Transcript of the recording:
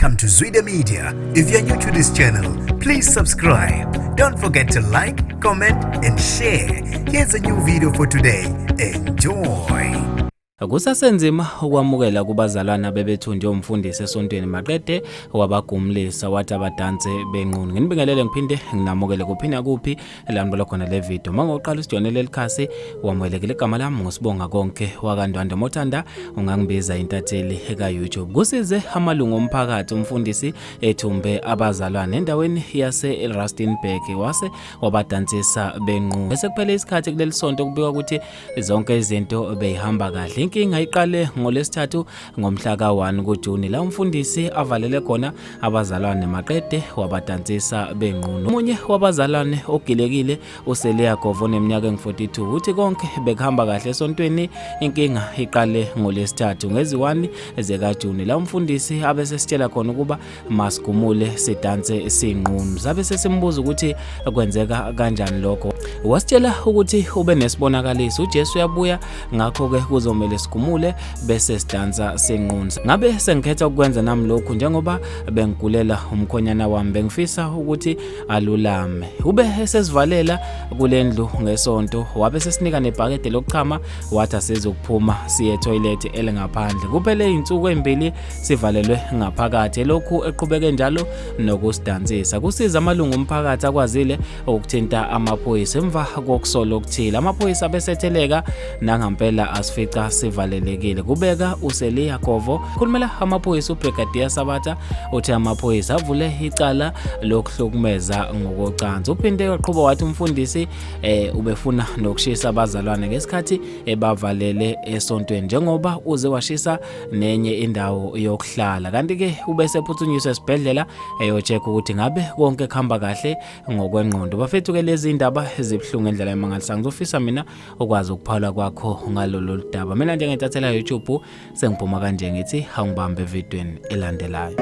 Welcome to Zwida Media. If you're new to this channel, please subscribe. Don't forget to like, comment, and share. Here's a new video for today. Enjoy. Kusasenzima ukwamukela kubazalwana bebethu umfundisi esontweni maqede wabagumlisa wathi abadanse benqunu. Nginibingelele ngiphinde nginamukele kuphina kuphi elandibula khona le video. Mangoqala usijonele likhasi wamwelekile igama lami ngosibonga konke wakandwanda Mothanda ungangibiza intatheli eka YouTube. Kusize amalungu omphakathi umfundisi ethumbe abazalwane endaweni yase Rustenburg wase wabadansisa benqunu. Bese kuphela isikhathi kuleli sonto kubikwa ukuthi zonke izinto beyihamba kahle. Inkinga iqale ngolesithathu ngomhla ka1 kuJuni la umfundisi avalele khona abazalwane maqede wabadansisa benqunu. Umunye wabazalwane ogilekile uSeliagovo oneminyaka engu42 uthi konke bekuhamba kahle esontweni. Inkinga iqale ngolesithathu ngezi1 zekaJuni la umfundisi abese sitshela khona ukuba masigumule sidanse sinqunu. Sabe sesimbuza ukuthi kwenzeka kanjani lokho. Wasitshela ukuthi ube nesibonakaliso uJesu uyabuya ngakho ke kuzomela sigumule bese sidansa senqunu. Ngabe sengikhetha ukwenza nami lokhu njengoba bengigulela umkhonyana wami bengifisa ukuthi alulame. Ube esesivalela kulendlu ngesonto wabe sesinika nebhakede lokuchama wathi asizokuphuma siye toilet elengaphandle. Kuphele izinsuku ezimbili sivalelwe ngaphakathi lokhu eqhubeke njalo nokusidansisa. Kusiza amalungu omphakathi akwazile ukuthinta amaphoyisa emva kokusola okuthile. Amaphoyisa besetheleka nangampela asifica sivalelekile. Kubeka uSeliagovo khulumela amaphoyisa uBrigadier Sabatha uthi amaphoyisa avule icala lokuhlukumeza ngokocansi. Uphinde waqhubha wathi umfundisi ubefuna nokushisa abazalwane ngesikhathi ebavalele esontweni njengoba uze washisa nenye indawo yokuhlala. Kanti ke ubese phuthunyiswa esibhedlela eyocheck ukuthi ngabe konke kuhamba kahle ngokwengqondo. Bafethu ke lezi indaba ezibhlungu endlela emangalisayo ngizofisa mina ukwazi ukuphala kwakho ngalolu daba. Mina njengentathela YouTube sengiphuma kanje ngithi awungibambe evidweni elandelayo.